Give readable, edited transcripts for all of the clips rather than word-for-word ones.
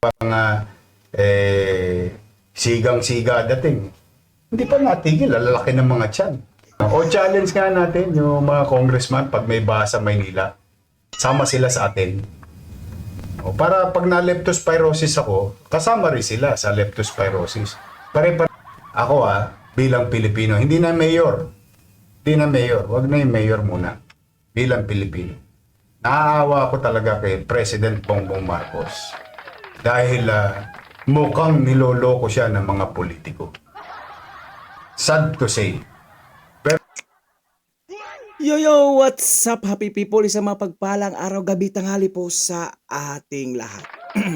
mga sigang-siga dating. Hindi pa natigil, lalaki ng mga tiyan. O challenge nga natin yung mga congressman pag may baha sa Maynila, sama sila sa atin. O para pag na leptospirosis ako, kasama rin sila sa leptospirosis. Pare-pare ako bilang Pilipino, hindi na mayor. Hindi na mayor, wag na yung mayor muna. Bilang Pilipino. Naaawa ako talaga kay President Bongbong Marcos. Dahil mukhang niloloko siya ng mga politiko. Sad to say. Yo, what's up happy people? Isang mapagpalang araw, gabi, tanghali po sa ating lahat.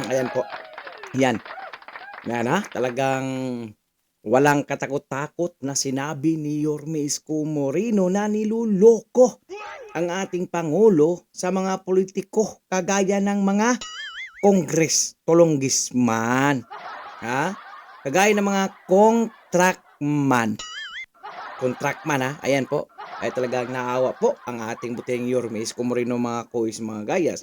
Ayan po. Yan. Yan talagang walang katakot-takot na sinabi ni Yorme Isko Moreno na niluloko ang ating Pangulo sa mga politiko kagaya ng mga Congress tulonggisman. Kagaya ng mga contractman. Contractman ayan po. Ay talagang naawa po ang ating buteng Yorme Isko Moreno mga kois mga gayas.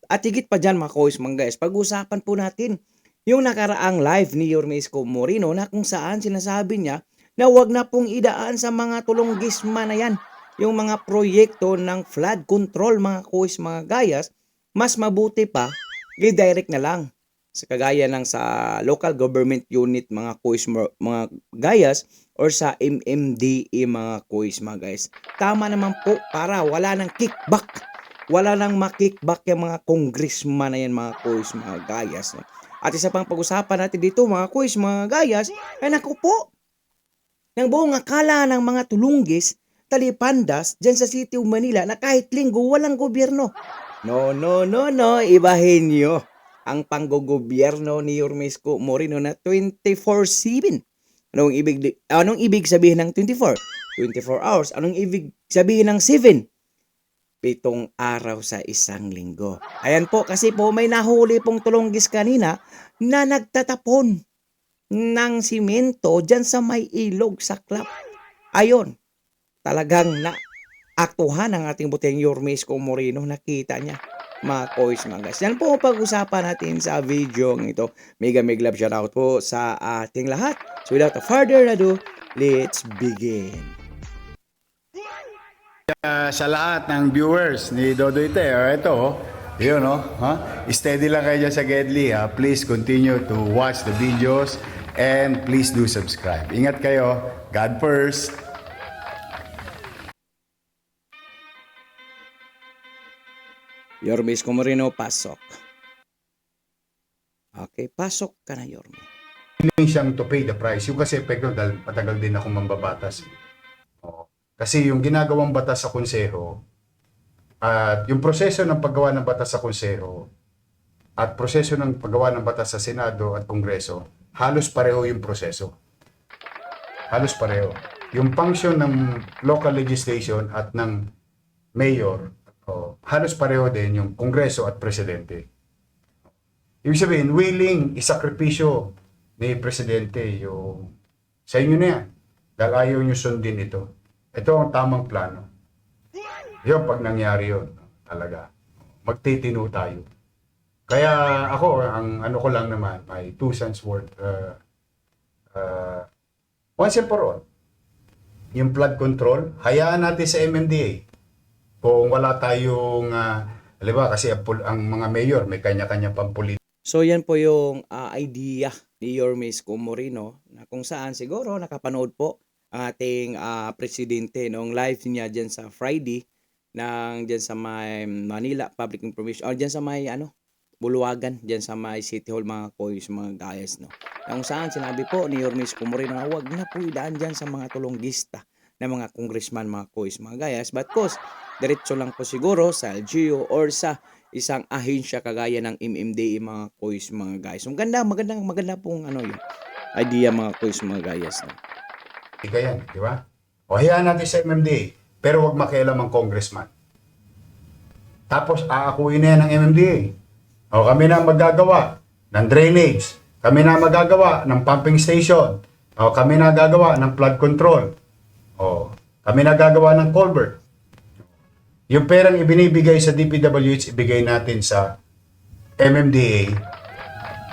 At higit pa dyan mga kois mga gayas, pag-usapan po natin yung nakaraang live ni Yorme Isko Moreno na kung saan sinasabi niya na wag na pong idaan sa mga tulonggisman na yan. Yung mga proyekto ng flood control mga kois mga gayas, mas mabuti pa, i-direct na lang. Sa kagaya ng sa local government unit mga kois mga gayas or sa MMDA mga kois mga guys. Tama naman po para wala nang kickback. Wala nang makickback yung mga congressman na yan mga kois mga gayas. At isa pang pag-usapan natin dito mga kois mga gayas ay naku po. Ng buong akala ng mga tulunggis, talipandas dyan sa City of Manila na kahit linggo walang gobyerno. No, ibahin nyo ang panggogobyerno ni Yorme Isko Moreno na 24/7. Anong ibig sabihin ng 24? 24 hours. Anong ibig sabihin ng 7? 7 araw sa isang linggo. Ayan po, kasi po may nahuli pong tulunggis kanina na nagtatapon ng simento dyan sa may ilog sa Clap. Ayon, talagang naaktuhan ng ating buteng Yorme Isko Moreno. Nakita niya mga kois mga guys. Yan po pag-usapan natin sa video ng ito. Mega love shoutout po sa ating lahat. So without further ado, let's begin. Sa lahat ng viewers ni Dodoy Te, ito, yun steady lang kayo dyan sa Gedli. Please continue to watch the videos and please do subscribe. Ingat kayo. God first. Yorme Isko Moreno, pasok. Okay, pasok ka na, Yorme. Hindi siyang to pay the price. Yung kasi epekto dahil matagal din ako mambabatas. Kasi yung ginagawang batas sa konseho at yung proseso ng paggawa ng batas sa konseho at proseso ng paggawa ng batas sa Senado at Kongreso, halos pareho yung proseso. Halos pareho. Yung function ng local legislation at ng mayor, halos pareho din yung Kongreso at Presidente. Ibig sabihin, willing isakripisyo ni Presidente yung sa inyo na yan. Dahil ayaw nyo sundin ito. Ito ang tamang plano. Yun, pag nangyari yun, talaga, magtitino tayo. Kaya ako, ang ano ko lang naman, may 2 cents worth, once and for all, yung flood control, hayaan natin sa MMDA. Kung wala tayong, halimbawa kasi ang mga mayor may kanya-kanya pang politika. So yan po yung idea ni Yorme Isko Moreno na kung saan siguro nakapanood po ang ating presidente noong live niya dyan sa Friday dyan sa may Manila Public Information o dyan sa may Buluwagan dyan sa may City Hall mga kois mga guys kung saan sinabi po ni Yorme Isko Moreno na huwag na po idaan dyan sa mga tulonggista na mga congressman mga kois mga guys but cause diretso lang po siguro sa LGU or sa isang ahensya kagaya ng MMDA mga kois mga guys. So, maganda pong yun. Idea mga kois mga guys. Yan, di ba? O hayaan natin sa MMDA, pero wag makialam ang congressman. Tapos aakuin na yan ng MMDA. O kami na magagawa ng drainage. Kami na magagawa ng pumping station. O kami na gagawa ng flood control. O kami na gagawa ng culvert. Yung perang ibinibigay sa DPWH, ibigay natin sa MMDA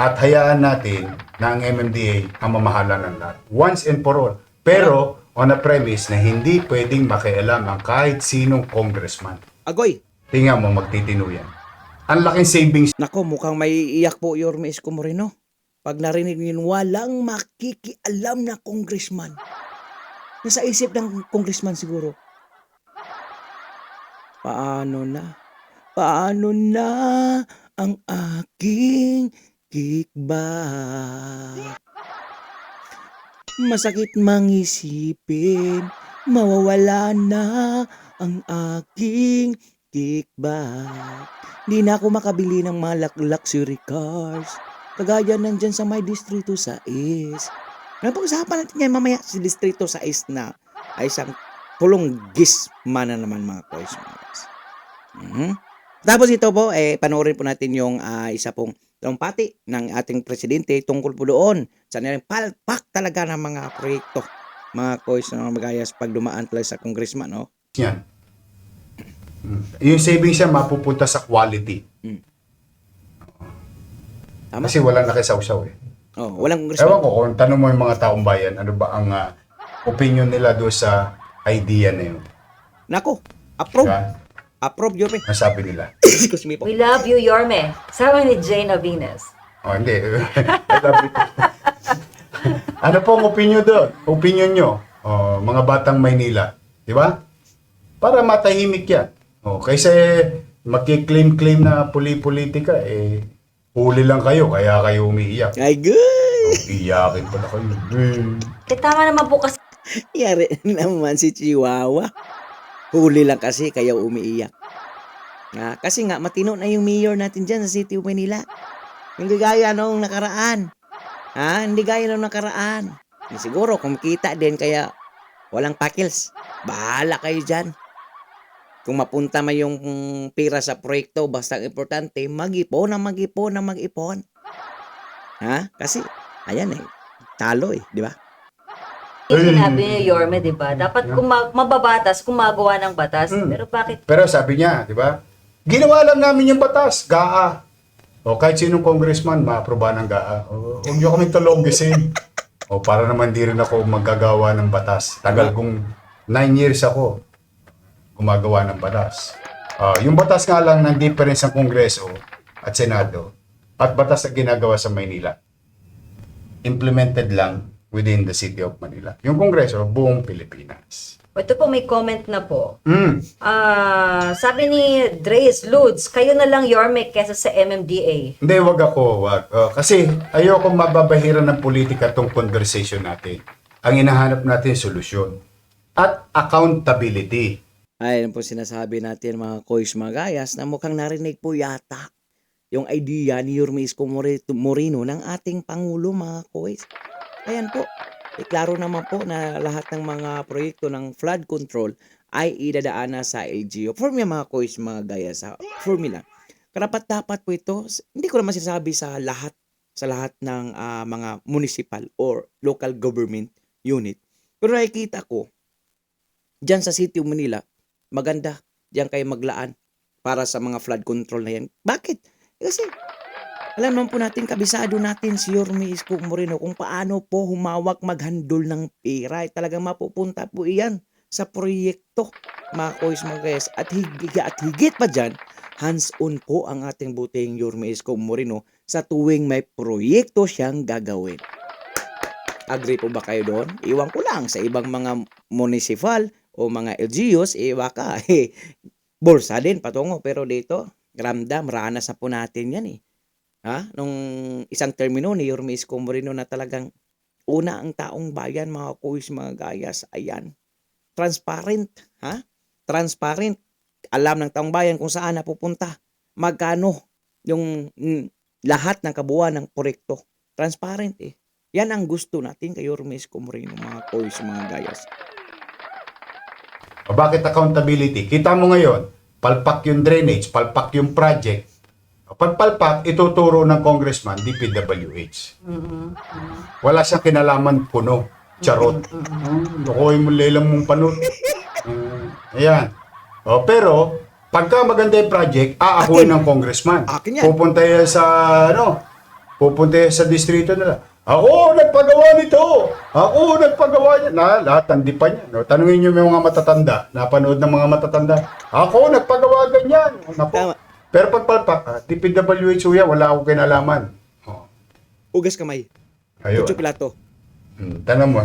at hayaan natin na ang MMDA ang mamahala ng lahat. Once and for all. Pero on a premise na hindi pwedeng makialam ang kahit sinong congressman. Agoy, Tingnan mo, magtitino yan. Ang laking savings nako, mukhang may iiyak po Yorme Isko Moreno. Pag narinig yun, walang makikialam na congressman. Nasa isip ng congressman siguro. Paano na? Paano na ang aking kickback? Masakit mangisipin, mawawala na ang aking kickback. Di na ako makabili ng mga luxury cars. Kagaya nandyan sa may Distrito 6. Napag-usapan natin yan mamaya si Distrito 6 na ay isang pulong gisma na naman mga boys. Tapos ito po, panoorin po natin yung isa pong talumpati ng ating presidente tungkol po doon sa nilang palpak talaga ng mga proyekto. Mga boys na mga magayas pag dumaan talaga sa congressman, no? yan. Yung savings siya mapupunta sa quality. Tama? Kasi walang nakisawsaw eh. Oh, walang congressman. Ewan ko kung tanong mo yung mga taong bayan, ano ba ang opinion nila doon sa idea na yun. Nako, approve. Diba? Approve, Yorme. Ang sabi nila. Excuse me po. We love you, Yorme. Sabi ni Jane Avinas. Oh, hindi. I love it. Ano po ang opinion doon? Opinion nyo, mga batang Maynila. Di ba? Para matahimik yan. Kaysa magkiklaim-claim na politika, huli lang kayo, kaya kayo umiiyak. Ay, good. Iyakin pala kayo. Tama naman po kasi Yari naman si Chihuahua. Huli lang kasi kaya umiiyak. Kasi nga, matino na yung mayor natin dyan sa City of Manila. Hindi gaya nung nakaraan. Hindi gaya nung nakaraan. Siguro, kumikita din kaya walang pakils. Bahala kayo dyan. Kung mapunta man yung pira sa proyekto, basta importante, mag-ipon na mag-ipon na mag-ipon. Kasi, ayan talo di ba? sinabi ni Yorme, di ba? Dapat kung mababatas, gumagawa ng batas. Pero bakit? Pero sabi niya, di ba? Ginawa lang namin yung batas, GAA. Kahit sinong congressman, ma-aproba ng GAA. Huwag niyo kami talogisin. Para naman di rin ako maggagawa ng batas. Tagal kong 9 years ako gumagawa ng batas. Yung batas nga lang ng difference ng Kongreso at Senado at batas na ginagawa sa Maynila, implemented lang within the City of Manila. Yung Kongreso, buong Pilipinas. Ito po, may comment na po. Sabi ni Dreis Ludes, kayo na lang, Yorme, kesa sa MMDA. Hindi, wag. Kasi ayoko mababahiran ng politika tong conversation natin. Ang hinahanap natin solusyon at accountability. Ayun po sinasabi natin mga kois, mga gayas, na mukhang narinig po yata yung idea ni Yorme Isko Moreno ng ating Pangulo, mga kois. Ayan po, klaro naman po na lahat ng mga proyekto ng flood control ay idadaan na sa LGU. For me, mga kois, mga gayas, for me lang, karapat-dapat po ito, hindi ko naman sinasabi sa lahat ng mga municipal or local government unit. Pero nakikita ko, dyan sa City of Manila, maganda diyan kayo maglaan para sa mga flood control na yan. Bakit? Kasi alam naman po natin, kabisado natin si Yorme Isko Moreno kung paano po humawak maghandol ng pera. Talagang mapupunta po iyan sa proyekto, mga kois, mga guys. At higit pa dyan, hands-on po ang ating buting Yorme Isko Moreno sa tuwing may proyekto siyang gagawin. Agree po ba kayo doon? Iwan ko lang sa ibang mga municipal o mga LGUs, baka bulsa din patungo. Pero dito, ramdam, ranas na po natin yan nung isang termino ni Yorme Isko Moreno na talagang una ang taong bayan, mga kuis, mga gayas, ayan. Transparent, Transparent. Alam ng taong bayan kung saan napupunta. Magkano yung lahat ng kabuuan ng proyekto. Transparent Yan ang gusto natin kay Yorme Isko Moreno, mga kuis, mga gayas. Bakit accountability? Kita mo ngayon, palpak yung drainage, palpak yung project. Pagpalpak, ituturo ng congressman, DPWH. Wala siyang kinalaman puno. Charot. Lukoy mo, lelang mong panot. Ayan. Pero, pagka maganda yung project, aakuin ng congressman. Akin yan. Pupunta yan sa, pupunta yan sa distrito nila. Ako nagpagawa nito! Ako nagpagawa niya! Lahat tandi pa niya. No? Tanungin niyo yung mga matatanda, napanood ng mga matatanda. Ako nagpagawa ganyan! Naku. Tama. Pero pag DPWH yan, wala akong kinalaman. Oh. Ugas kamay. Ayun. Kutso Pilato. Tanong mo,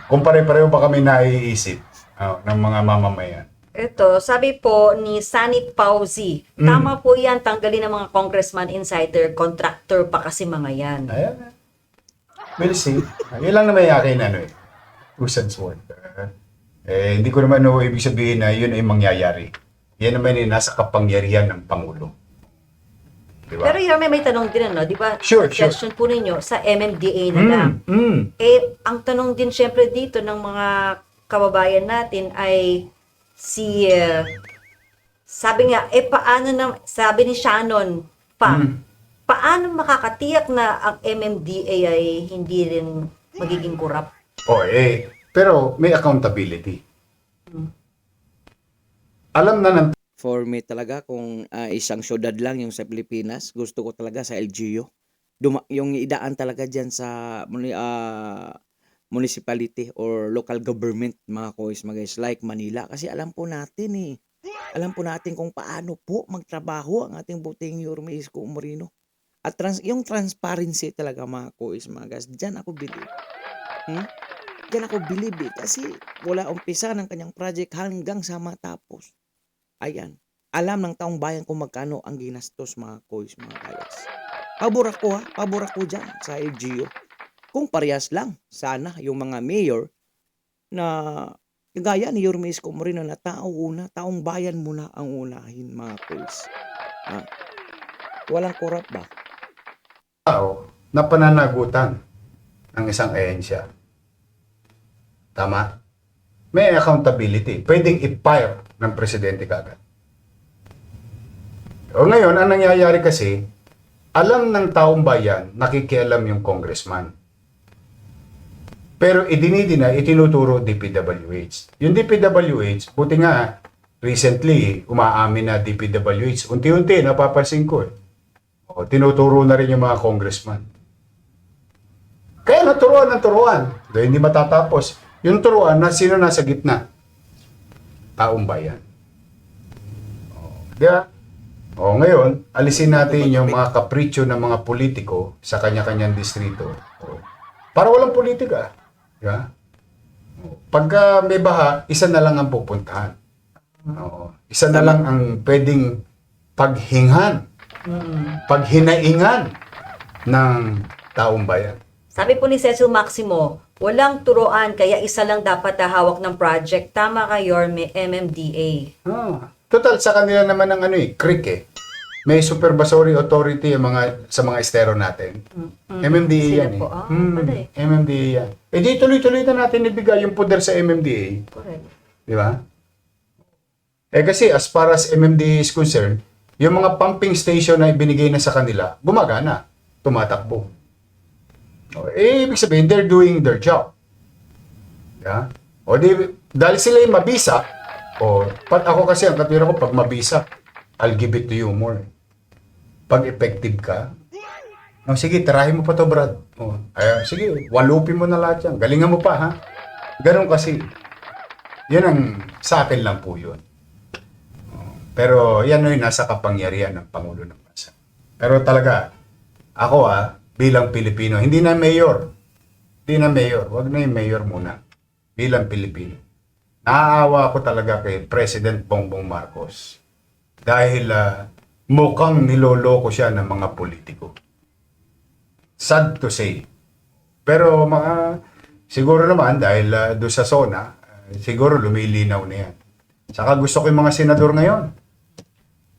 kung pare-pareho ba kami naiisip ng mga mamamayan. Ito, sabi po ni Sanit Pauzi, tama po yan, tanggalin ng mga congressman, insider, contractor pa kasi mga yan. Ayan. We'll see. Yun lang naman yung akin, Usan's word. Hindi ko naman ibig sabihin na yun ay mangyayari. Yan naman yung nasa kapangyarihan ng Pangulo. Diba? Pero Yorme, may tanong din, di ba? Sure. Question po ninyo sa MMDA na lang. Ang tanong din syempre dito ng mga kababayan natin ay sabi nga, sabi ni Shannon paano makakatiyak na ang MMDA ay hindi rin magiging corrupt? Pero may accountability. Alam na ng For me talaga, kung isang syudad lang yung sa Pilipinas, gusto ko talaga sa LGU. Yung idaan talaga dyan sa municipality or local government, mga kois, mga guys, like Manila. Kasi alam po natin alam po natin kung paano po magtrabaho ang ating buting Yorme Isko Moreno. At yung transparency talaga, mga kois, mga guys, dyan ako believe. Dyan ako believe kasi wala umpisa ng kanyang project hanggang sa matapos. Ayan. Alam ng taong bayan kung magkano ang ginastos, mga kois, mga guys. Pabor ako dyan sa LGU. Kung parehas lang, sana yung mga mayor na kagaya ni Yorme Isko Moreno na taong bayan muna ang unahin, mga kois. Walang korap ba? tao na pananagutan ng isang ahensya. Tama? May accountability. Pwedeng i-fire ng presidente kagad. O ngayon, ang nangyayari kasi, alam ng taong bayan, nakikialam yung congressman. Pero itinuturo DPWH. Yung DPWH, buti nga, recently, umaamin na DPWH. Unti-unti, napapansin ko O, tinuturo na rin yung mga congressman. Kaya naturuan ng turuan. Dahil hindi matatapos. Yung turuan, sino nasa gitna? Taong bayan. Di ba? Ngayon, alisin natin yung mga kapritsyo ng mga politiko sa kanya-kanyang distrito. Para walang politika. Di ba? Pagka may baha, isa na lang ang pupuntahan. Isa na lang ang pwedeng paghinghan, paghinaingan ng taong bayan. Sabi po ni Cecil Maximo, walang turuan kaya isa lang dapat hawak ng project. Tama ka, Yorme, MMDA. Total, sa kanila naman ang CRIC May supervisory authority sa mga estero natin. MMDA Sila yan po. Pwede. MMDA yan. Di tuloy-tuloy na natin ibigay yung poder sa MMDA. Correct. Di ba? Kasi as far as MMDA is concerned, yung mga pumping station na ibinigay na sa kanila, gumagana, tumatakbo. Ibig sabihin, they're doing their job. Yeah? Dahil sila yung mabisa, ako kasi, ang katwira ko, pag mabisa, I'll give it to you more. Pag effective ka, sige, tirahin mo pa to, Brad. Sige, walupin mo na lahat yan. Galingan mo pa, ha? Ganon kasi. Yan ang, sa akin lang po yun. Pero yan yung nasa kapangyarihan ng Pangulo ng Bansa. Pero talaga, ako bilang Pilipino, hindi na mayor. Wag na yung mayor muna. Bilang Pilipino. Naaawa ako talaga kay President Bongbong Marcos. Dahil mukhang niloloko siya ng mga politiko. Sad to say. Pero siguro naman dahil doon sa zona, siguro lumilinaw na yan. Saka gusto ko yung mga senador ngayon.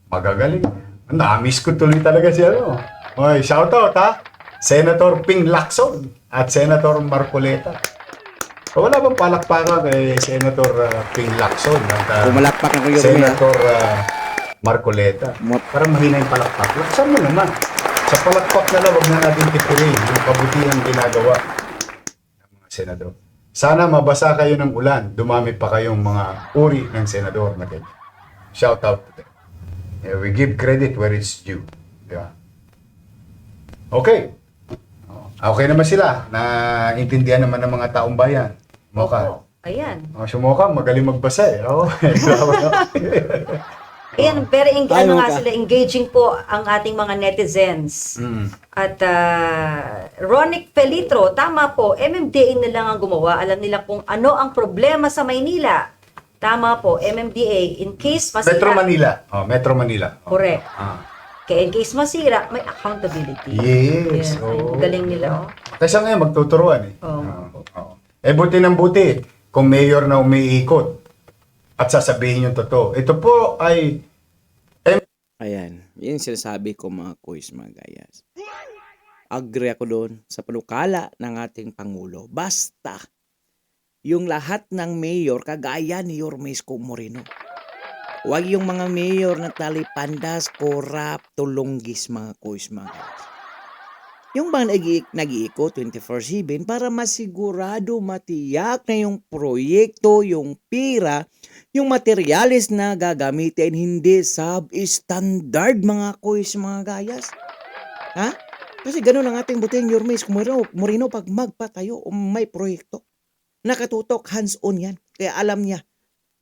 Magagaling. Na-miss ko tuloy talaga siya. Shoutout Senator Ping Lacson at Senator Marcoleta. Wala bang palakpakan kay Senator Ping Lacson at Pumalakpak ako yung Senator Marcoleta? Parang mahina yung palakpak. Laksan mo naman. Sa palakpak na lang, huwag na natin tipirin yung kabutihan ginagawa ng mga senador. Sana mabasa kayo ng ulan. Dumami pa kayong mga uri ng senador na ganyan. Shout out to them. We give credit where it's due. Di ba? Okay. Okay naman sila. Naintindihan naman ng mga taong bayan. Mocha. Opo. Ayan. Si Mocha, magaling magbasa eh. Oo. Ayan, very Ay, ano nga Mocha. sila, engaging po ang ating mga netizens. Mm. At Ronick Felitro, tama po, MMDA na lang ang gumawa. Alam nila kung ano ang problema sa Maynila. Tama po, MMDA. In case masira. Metro Manila. Metro Manila. Correct. Ah. Kaya in case masira, may accountability. Yes. Ayan, ay, Oo. galing nila. Oh. Kasi ngayon, magtuturuan eh. Oo. Buti ng buti. Kung mayor na umiikot at sasabihin yung totoo. Ito po ay Ayan, yun yung sinasabi ko mga kuys, mga gayas. Agree ako doon sa panukala ng ating Pangulo. Basta, yung lahat ng mayor, kagaya ni Yormesco Moreno. Huwag yung mga mayor na talipandas, korap, tulunggis, mga kuys, mga gayas. Yung bang nag-iikot 24/7 para masigurado, matiyak na yung proyekto, yung pira, yung materyales na gagamitin hindi substandard, mga kuys, mga gayas. Ha? Kasi ganun ang ating buting Yormesco Moreno pag magpatayo o may proyekto. Nakatutok, hands-on yan. Kaya alam niya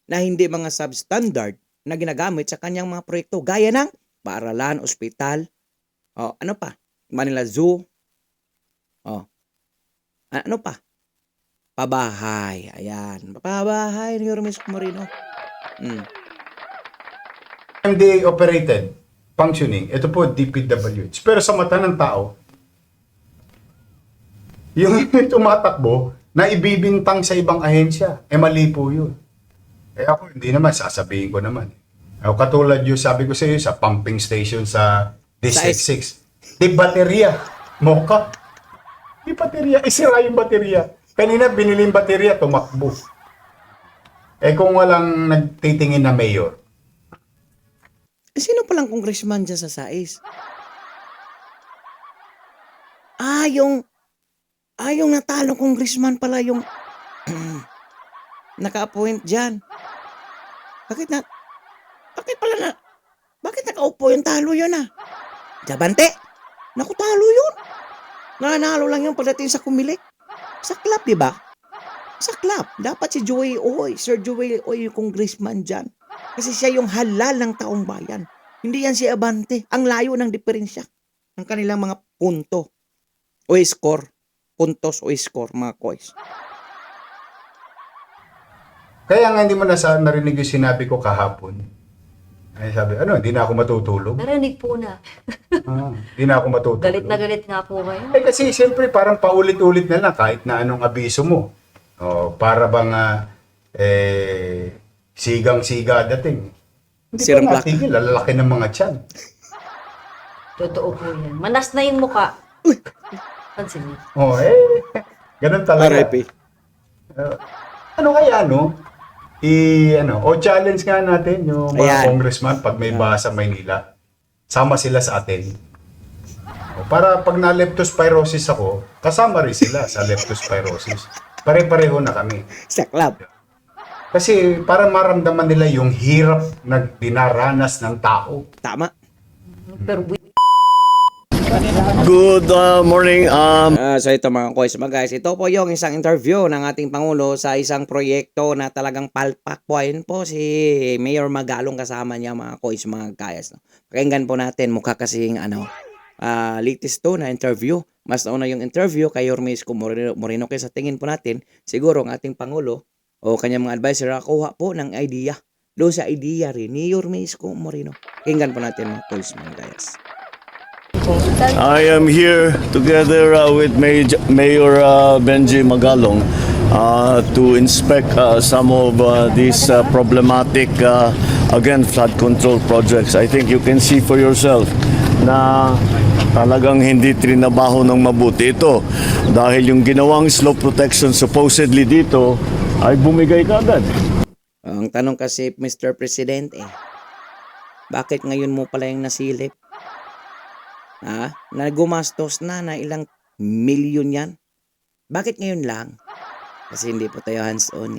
na hindi mga substandard na ginagamit sa kanyang mga proyekto. Gaya ng paaralan, ospital, ano pa? Manila Zoo. Ano pa? Pabahay. Ayan. Pabahay ni Yormesco Moreno. MDA operated, functioning. Ito po, DPWH. Pero sa mata ng tao, yung tumatakbo na ibibintang sa ibang ahensya, mali po yun. Ako, hindi naman, sasabihin ko naman. Katulad yung sabi ko sa iyo, sa pumping station sa District 6. Di baterya. Mocha. Di baterya. Isira yung baterya. Kanina binili yung baterya, tumakbo. Kung walang nagtitingin na mayor. Sino palang congressman dyan sa SAIS? Yung natalong congressman pala yung naka-appoint dyan. Bakit nakaupo yung talo yun Jabante, naku talo yun. Nanalo lang yung pagdating sa kumilik. Sa club, di ba? Sa club. Dapat si Joey Oy, Sir Joey Oy yung congressman dyan. Kasi siya yung halal ng taong bayan. Hindi yan si Abante. Ang layo ng diferensya ng kanilang mga punto o score. Puntos o score, mga koys. Kaya nga hindi mo narinig yung sinabi ko kahapon. Ay sabi, hindi na ako matutulog. Narinig po na. Hindi na ako matutulog. Galit na galit nga po kayo. Kasi siyempre parang paulit-ulit na lang kahit na anong abiso mo. Para bang sigang-siga dating. Hindi Sirang pa plak. natigil, lalaki ng mga tiyan. Totoo po yan. Manas na yung muka. Pansin niyo. Ganun talaga. RIP. Ano kaya, challenge nga natin yung mga Ayan. congressman pag may baha sa Maynila. Sama sila sa atin. Para pag na leptospirosis ako, kasama rin sila sa leptospirosis. Pare-pareho na kami. Sa club. Kasi para maramdaman nila yung hirap na dinaranas ng tao. Tama. Pero Good morning. So ito mga koys, guys, ito po yung isang interview ng ating Pangulo sa isang proyekto na talagang palpak po. Ayun po si Mayor Magalong kasama niya mga koys, mga guys. Pakinggan po natin, mukha kasing latest to na interview. Mas nauna yung interview kay Yormesco Moreno kaya sa tingin po natin, siguro ang ating Pangulo o kanyang mga advisor nakakuha po ng idea. Doon sa idea rin ni Yormesco Moreno. Pakinggan po natin mga koys, mga guys. I am here together with Mayor Benji Magalong to inspect some of these problematic, again, flood control projects. I think you can see for yourself na talagang hindi trinabaho ng mabuti ito dahil yung ginawang slope protection supposedly dito ay bumigay kagad. Ang tanong kasi, Mr. President, bakit ngayon mo pala yung nasilip? Na gumastos na ilang milyon yan? Bakit ngayon lang? Kasi hindi po tayo hands-on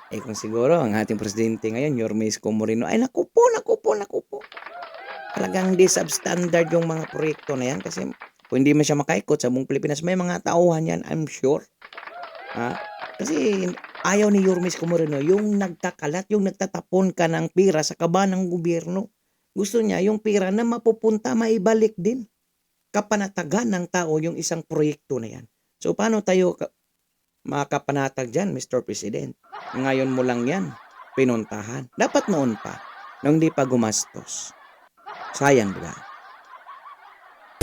kung siguro ang ating presidente ngayon, Yormesco Moreno, ay naku po. talagang hindi substandard yung mga proyekto na yan kasi kung hindi man siya makaikot sa buong Pilipinas, may mga tauhan yan, I'm sure. Ha? Kasi ayaw ni Yormes Comoreno yung nagkakalat, yung nagtatapon ka ng pira sa kaba ng gobyerno. Gusto niya yung pira na mapupunta, maibalik din. Kapanatagan ng tao yung isang proyekto na yan. So paano tayo makapanatag dyan, Mr. President? Ngayon mo lang yan, pinuntahan. Dapat noon pa, nung di pa gumastos. Sayang, di ba?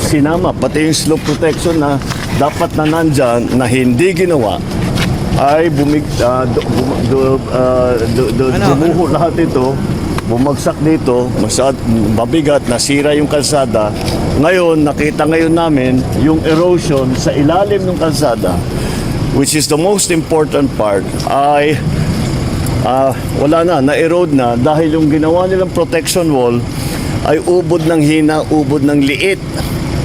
Sinama, pati yung slope protection na dapat na nandyan na hindi ginawa ay dumuho lahat ito, bumagsak dito, mabigat, nasira yung kalsada. Ngayon, nakita ngayon namin yung erosion sa ilalim ng kalsada, which is the most important part, ay wala na-erode na dahil yung ginawa nilang protection wall ay ubod ng hina, ubod ng liit.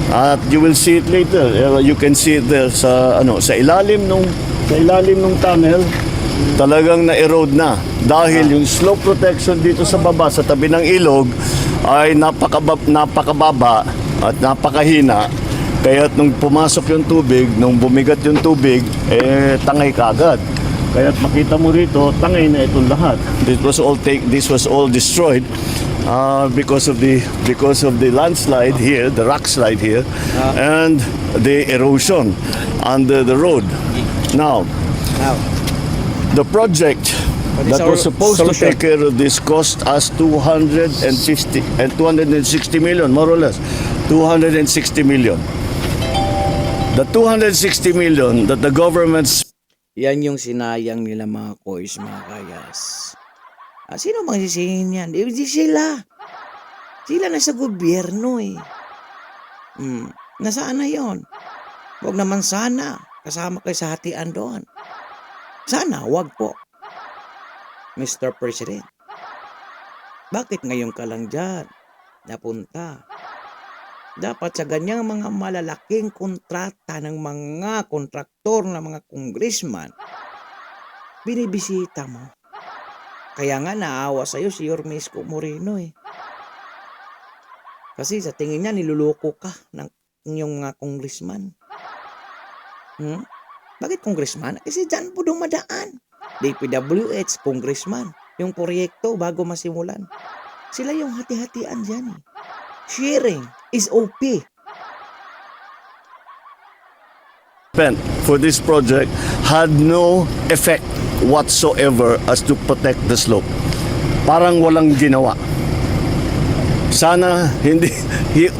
At you will see it later. You can see it there sa ilalim nung tunnel. Talagang na-erode na dahil yung slope protection dito sa baba sa tabi ng ilog ay napakababa at napakahina. Kaya nung pumasok yung tubig, nung bumigat yung tubig, tangay kaagad. Kaya makita mo rito, tangay na itong lahat. This was all destroyed because of the landslide here, the rock slide here, and the erosion under the road. Now, the project What is that our was supposed to solution? take care of this cost us 260 million, more or less, 260 million. The 260 million that the government Yan yung sinayang nila mga koys, mga kayas. Sino magsisihin yan? Di sila. Sila na sa gobyerno eh. Nasaan na yon? Huwag naman sana. Kasama kayo sa hatian doon. Sana, wag po. Mr. President. Bakit ngayon ka lang dyan napunta? Dapat sa ganyang mga malalaking kontrata ng mga kontraktor na mga congressman, binibisita mo. Kaya nga naawa sa'yo si Yormes Comoreno eh. Kasi sa tingin niya niluloko ka ng inyong mga congressman. Bakit congressman? Kasi dyan po dumadaan. DPWH, congressman. Yung proyekto bago masimulan. Sila yung hati-hatian dyan eh. Sharing is OP. spent for this project had no effect whatsoever as to protect the slope. Parang walang ginawa. Sana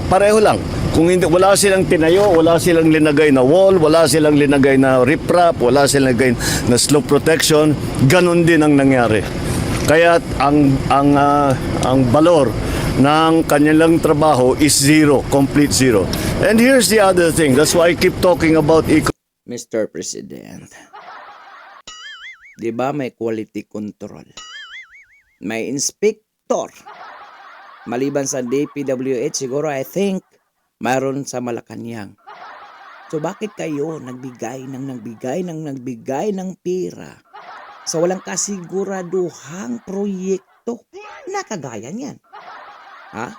pareho lang. Kung hindi, wala silang tinayo, wala silang linagay na wall, wala silang linagay na riprap, wala silang linagay na slope protection, ganun din ang nangyari. Kaya ang valor ng kanilang trabaho is zero, complete zero. And here's the other thing, that's why I keep talking about Mr. President, di ba may quality control? May inspector. Maliban sa DPWH, siguro I think mayroon sa Malacanang. So bakit kayo nagbigay ng pera sa walang kasiguraduhang proyekto na kagaya niyan? Ha?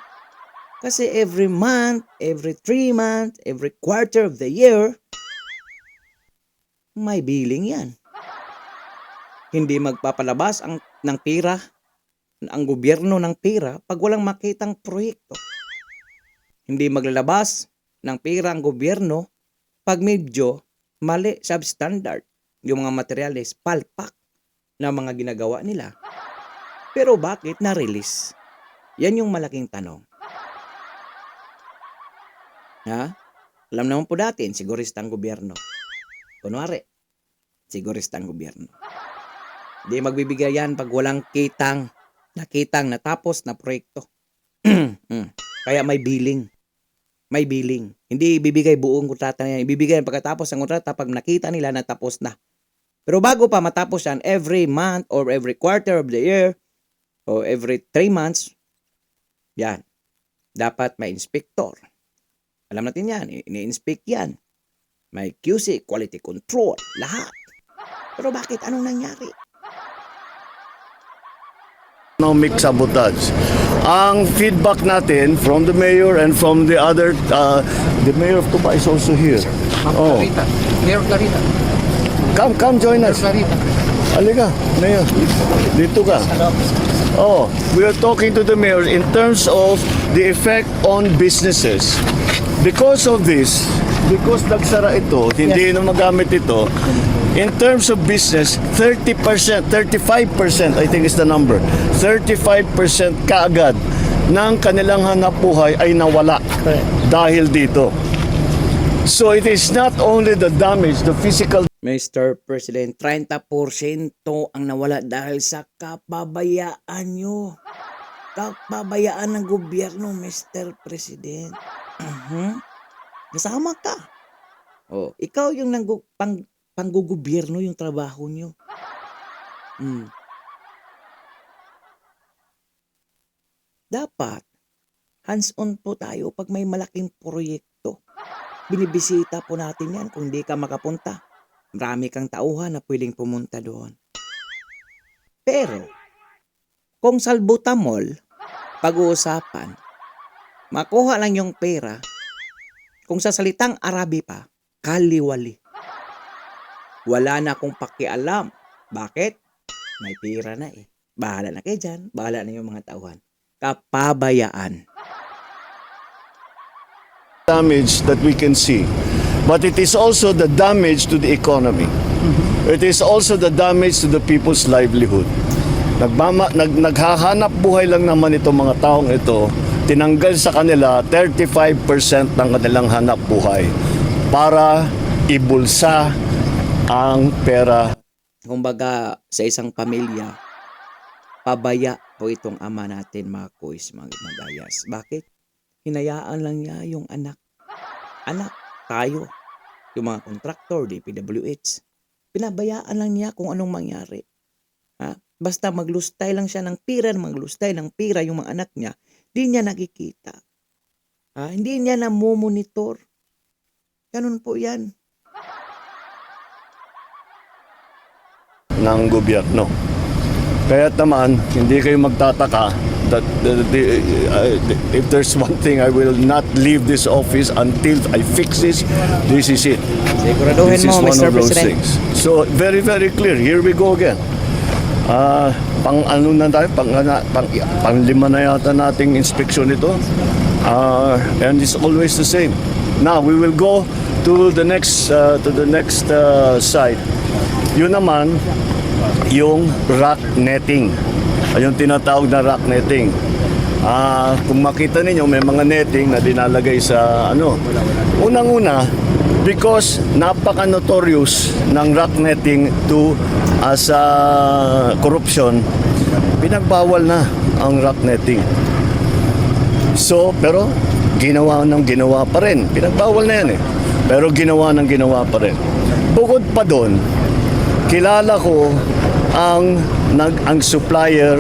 Kasi every month, every 3 months, every quarter of the year, may billing yan. Hindi magpapalabas ng pera, ang gobyerno ng pera pag walang makitang proyekto. Hindi maglalabas ng pera ang gobyerno pag medyo mali, substandard. Yung mga materyales, palpak na mga ginagawa nila. Pero bakit na-release? Yan yung malaking tanong. Ha? Alam naman po natin, sigurista ang gobyerno. Kunwari, sigurista ang gobyerno. Hindi magbibigay yan pag walang nakitang natapos na proyekto. Kaya may billing. May billing. Hindi ibibigay buong kontrata na yan. Ibibigay pagkatapos ng kontrata pag nakita nila na tapos na. Pero bago pa matapos yan, every month or every quarter of the year or every 3 months, yan. Dapat may inspector. Alam natin yan. Ini-inspect yan. May QC, quality control, lahat. Pero bakit? Anong nangyari? economic sabotage. Ang feedback natin from the mayor and from the other, the mayor of Tuba is also here. Oh, Clarita. Mayor Clarita. come join us. Clarita. Halika, mayor. Dito ka. Oh, we are talking to the mayor in terms of the effect on businesses. Because of this, because nagsara ito, hindi na magamit ito, in terms of business, 30%, 35%, I think is the number, 35% kaagad ng kanilang hanapbuhay ay nawala dahil dito. So it is not only the damage, the physical Mr. President, 30% ang nawala dahil sa kapabayaan nyo. Kapabayaan ng gobyerno, Mr. President. Nasama ka. Oh, ikaw yung panggugobyerno yung trabaho nyo. Dapat, hands-on po tayo pag may malaking proyekto. Binibisita po natin yan kung di ka makapunta. Marami kang tauhan na pwedeng pumunta doon. Pero, kung salbutamol, pag-uusapan, makuha lang yung pera, kung sa salitang Arabi pa, kaliwali. Wala na akong pakialam. Bakit? May pera na eh. Bahala na kayo dyan. Bahala na yung mga tauhan. Kapabayaan. damage that we can see. But it is also the damage to the economy. It is also the damage to the people's livelihood. Naghahanap buhay lang naman itong mga taong ito. Tinanggal sa kanila 35% ng kanilang hanap buhay para ibulsa ang pera. Kumbaga, sa isang pamilya, pabaya po itong ama natin, mga kuis, mga magayas. Bakit? Hinayaan lang niya yung anak. Anak, tayo. Yung mga kontraktor, DPWH. Pinabayaan lang niya kung anong mangyari. Ha? Basta maglustay lang siya ng pira, maglustay ng pira yung mga anak niya, di niya nakikita. Ha? Hindi niya namomonitor. Ganun po yan. Ng gobyerno. Kaya naman, hindi kayo magtataka that if there's one thing, I will not leave this office until I fix this. This is it. Siguraduhin This is mo, one Mr. of those President. things. So, very, very clear. Here we go again. Pang ano na tayo, pang lima na yata nating inspeksyon ito. And it's always the same. Now, we will go to the next site. Yun naman, yung rock netting. Yung tinatawag na rock netting. Kung makita ninyo, may mga netting na dinalagay sa ano. Unang-una, because napaka-notorious ng rock netting as corruption, pinagbawal na ang rock netting. So, pero ginawa pa rin. Pinagbawal na yan eh. Pero ginawa pa rin. Bukod pa doon, kilala ko ang supplier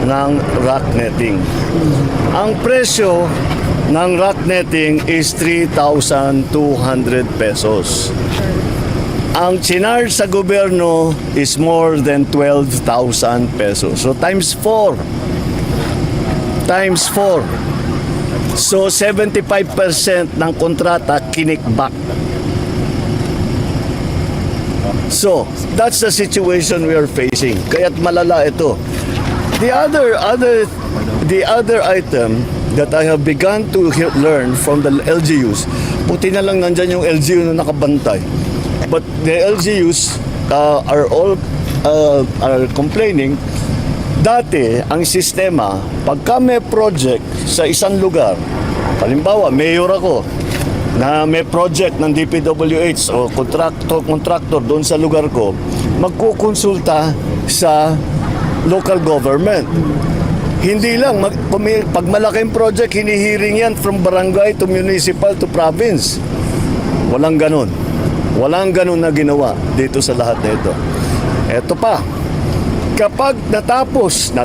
ng rock netting. Ang presyo ng rock netting is 3,200 pesos. Ang chinarge sa gobyerno is more than 12,000 pesos. So times 4. Times 4. So 75% ng kontrata kinikback. So, that's the situation we are facing. Kaya't malala ito. The other item that I have begun to learn from the LGUs, puti na lang nandyan yung LGU na nakabantay. But the LGUs are complaining. Dati, ang sistema, pagka may project sa isang lugar, halimbawa, mayor ako, na may project ng DPWH o contractor doon sa lugar ko, magkukonsulta sa local government. Hindi lang, pag malaking project, hinihiring yan from barangay to municipal to province. Walang ganun. Walang ganun na ginawa dito sa lahat na ito. Eto pa, kapag tapos na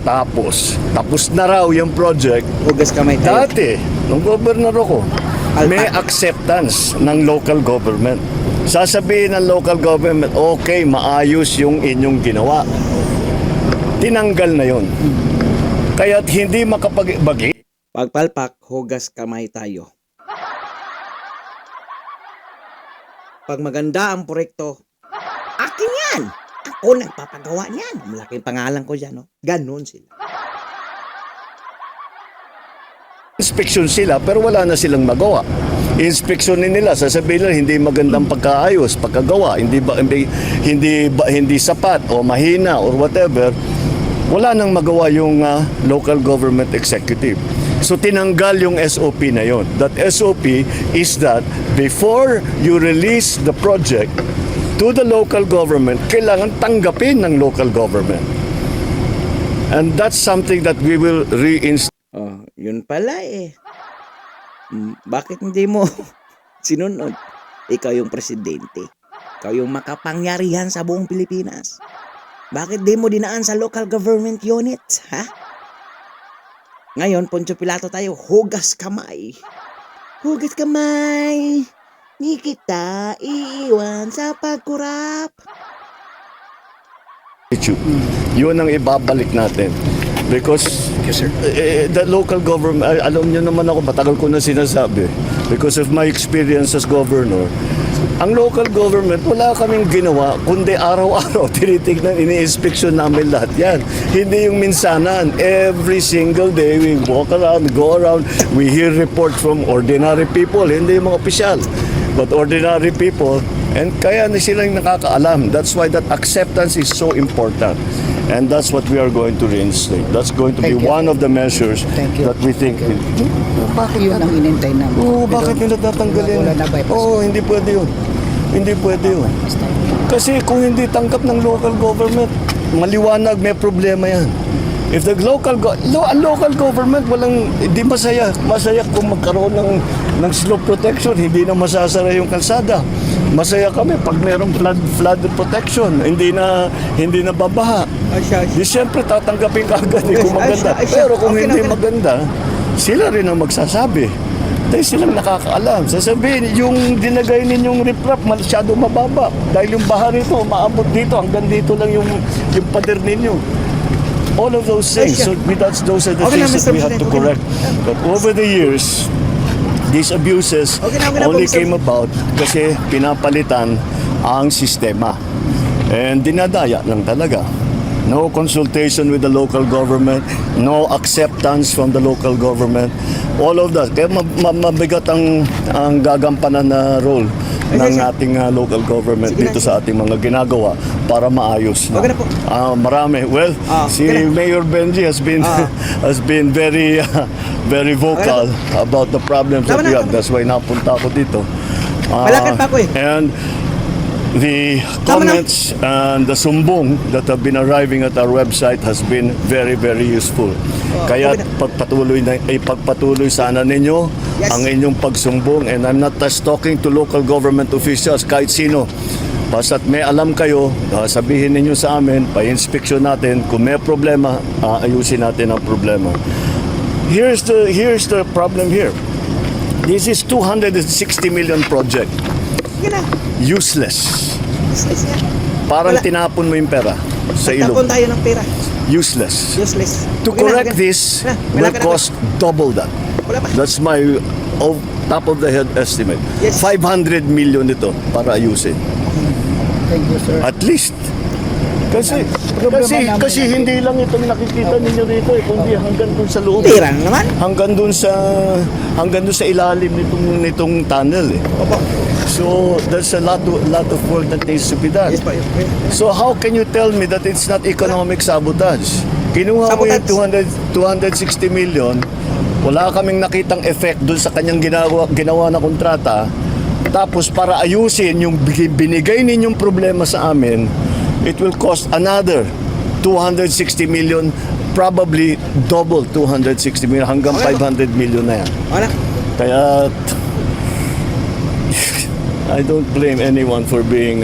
raw yung project, Hugas kamay tayo. dati, nung gobernador ako, may acceptance ng local government. Sasabihin ng local government, okay, maayos yung inyong ginawa. Tinanggal na yon. Kaya't hindi makapagbagi. Pagpalpak, hugas kamay tayo. Pag maganda ang proyekto, akin yan! Ako nagpapagawa niyan. Malaking pangalan ko dyan, no? Ganon sila. Inspeksyon sila pero wala na silang magawa. Inspeksyonin nila, sasabihin nila hindi magandang pagkaayos, pagkagawa, hindi sapat o mahina or whatever. Wala nang magawa yung local government executive. So tinanggal yung SOP na yon. That SOP is that before you release the project to the local government, kailangan tanggapin ng local government. And that's something that we will reinstate. Oh, yun pala eh. Bakit hindi mo sinunod? Ikaw yung presidente. Ikaw yung makapangyarihan sa buong Pilipinas. Bakit di mo dinaan sa local government unit, ha? Ngayon, Poncio Pilato tayo, hugas kamay. Hugas kamay. Di kita iiwan sa pagkurap. Yun ang ibabalik natin. Because the local government, alam niyo naman ako, matagal ko na sinasabi, because of my experience as governor, ang local government, wala kaming ginawa, kundi araw-araw, tinitignan, ini-inspeksyon namin lahat yan. Hindi yung minsanan. Every single day, we walk around, go around, we hear reports from ordinary people, hindi yung mga opisyal, but ordinary people, and kaya na silang nakakaalam. That's why that acceptance is so important. And that's what we are going to reinstate. That's going to be Thank you. one of the measures Thank you. that we think. Bakit Yun ang inintay namin. Oo, bakit nila tatanggalin? Wala na bypass. Oo, hindi pwede yun. Hindi pwede yun. Kasi kung hindi tanggap ng local government, maliwanag, may problema yan. If the local government walang hindi masaya kung magkaroon ng slope protection, hindi na masasara yung kalsada. Masaya kami pag mayroong flood protection, hindi na babaha. Di siyempre tatanggapin ka agad kung maganda. Pero kung hindi maganda, sila rin ang magsasabi. Dahil silang nakakaalam. Sasabihin, yung dinagay ninyong riprap, masyado mababa. Dahil yung baha rito, maabot dito, hanggang dito lang yung pader ninyo. All of those things. So those are the Okay na, things that Mr. we have to President. correct. But over the years, these abuses Okay na, only Mr. came about kasi pinapalitan ang sistema. And dinadaya lang talaga. No consultation with the local government, no acceptance from the local government. All of that. Kaya mabigat ang gagampanan na role ng ating local government dito sa ating mga ginagawa para maayos na. Okay na po. Marami. Well, si okay na. Mayor Benji has been very very vocal about the problems that Tama we na, have. tama na. That's why napunta ako dito. Malakad pa ako eh. And the Tama na. comments and the sumbong that have been arriving at our website has been very, very useful. Kaya okay na. ipagpatuloy sana ninyo Yes. ang inyong pagsumbong, and I'm not just talking to local government officials, kahit sino. Basta't may alam kayo, sabihin ninyo sa amin, pa-inspeksyon natin, kung may problema, ayusin natin ang problema. Here's the problem here. This is 260 million project. Sige na. Useless. Useless yan. Parang Wala. tinapon mo yung pera sa Tapon ilog. tayo ng pera. Useless. Useless. To Okay na, correct okay na. this Wala, will malakad ako. cost double that. Wala pa. That's my top of the head estimate. Yes. 500 million ito para ayusin. Thank you, sir. At least. Kasi hindi lang itong nakikita ninyo rito, kundi hanggang dun sa loob. Pera na naman. Hanggang dun sa ilalim nitong tunnel eh. Opo. So there's a lot of work that needs to be done. Yes po. So how can you tell me that it's not economic sabotage? Kinuha mo yung Sabotage. 260 million, wala kaming nakitang effect dun sa kanyang ginawa na kontrata, tapos para ayusin yung binigay ninyong problema sa amin, it will cost another 260 million, probably double 260 million, hanggang 500 million na yan. Wala. Kaya I don't blame anyone for being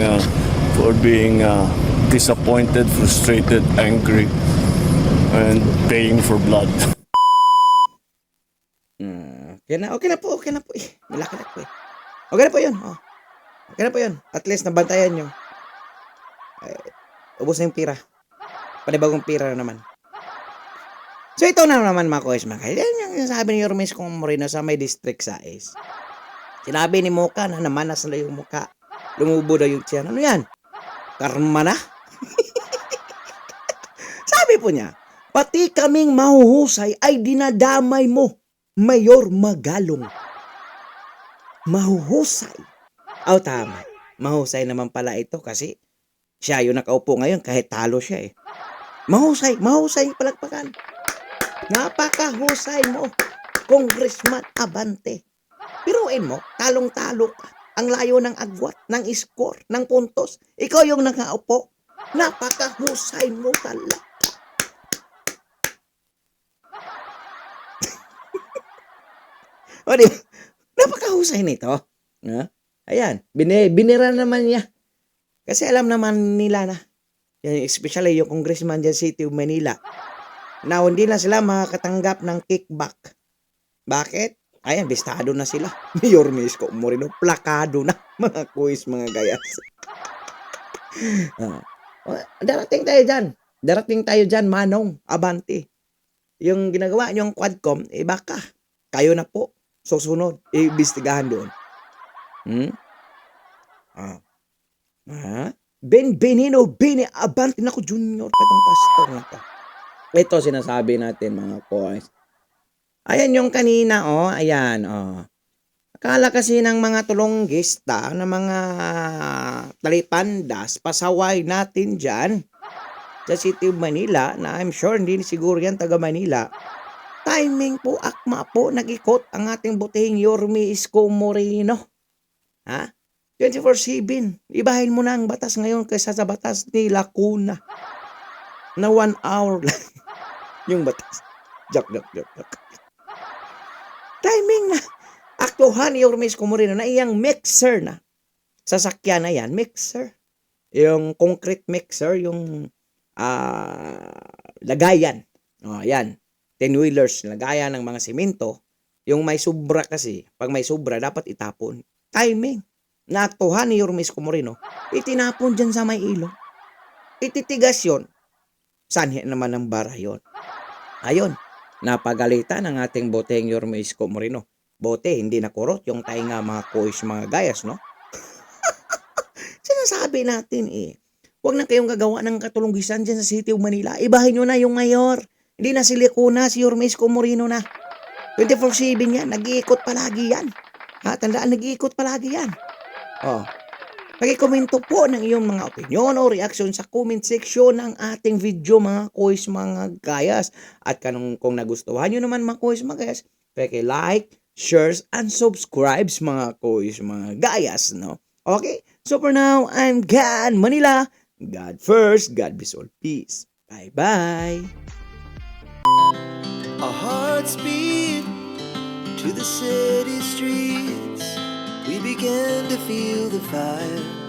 disappointed, frustrated, angry, and paying for blood. Okay na po eh. Malaki na po eh. Okay na po yun. Oh. Okay na po yun. At least nabantayan nyo. Ubos na yung pira. Panibagong pira na naman. So ito na naman mga kois mga kaya. Yan yung sabi ni Yormes kung Moreno sa may district size. Sinabi ni Mocha na namanas na yung mukha. Lumubo daw yung tiyan. Ano yan? Karma na? Sabi po niya, pati kaming mahuhusay ay dinadamay mo, Mayor Magalong. Mahuhusay. Tama. Mahusay naman pala ito kasi siya yung nakaupo ngayon kahit talo siya eh. Mahusay palagpakan. Napakahusay mo, Congressman Abante. Piruin mo, talong-talo ka. Ang layo ng agwat, ng score, ng puntos. Ikaw yung nakaupo. Napakahusay mo talaga. O di, napakahusay nito. Ayan, binira naman niya. Kasi alam naman nila na, especially yung congressman dyan City of Manila, na hindi na sila makakatanggap ng kickback. Bakit? Ayan, bistado na sila. Mayor Isko Moreno, plakado na mga kuis, mga gayas. Darating tayo dyan, Manong, Abante. Yung ginagawa yung Quadcom, baka, kayo na po, susunod, ibistigahan doon. Benvenino Bini Abante, naku, junior pa itong pastor na to. Ito sinasabi natin, mga kuis. Ayan yung kanina, ayan, Akala kasi ng mga tulonggista, ng mga talipandas, pasaway natin dyan sa City of Manila, na I'm sure hindi siguro yan taga Manila. Timing po, akma po, nag-ikot ang ating butihing Yorme Isko Moreno. 24/7. Ibahin mo na ang batas ngayon kaysa sa batas ni Lacuna. Na 1 hour lang yung batas. Joke. Timing na. Aktuhan ni Yorme Isko Moreno na iyang mixer na. Sasakyan na yan, mixer. Yung concrete mixer, yung lagayan. Yan. 10-wheelers, lagayan ng mga simento. Yung may sobra kasi, pag may sobra, dapat itapon. Timing. Naaktuhan ni Yorme Isko Moreno, itinapon dyan sa may ilog. Ititigas yun. Sanhi naman ng bara yun. Ayun. Napagalitan ang ating boteng Yorme Isko Moreno. Bote, hindi nakurot yung tainga mga kuis, mga gayas, no? Sinasabi natin huwag na kayong gagawa ng katulunggisan dyan sa City of Manila. Ibahin nyo na yung mayor. Hindi na si Lacuna, si Yorme Isko Moreno na. 24/7 yan, nag-iikot palagi yan. Tandaan, nag-iikot palagi yan. Pag-komento po ng iyong mga opinion o reaction sa comment section ng ating video, mga kuis, mga gayas. At kung nagustuhan nyo naman, mga kuis, mga gayas, like, shares, and subscribes, mga kuis, mga gayas, no? Okay? So for now, I'm God Manila. God first, God bless all. Peace. Bye-bye. Our hearts beat to the city streets. We began to feel the fire.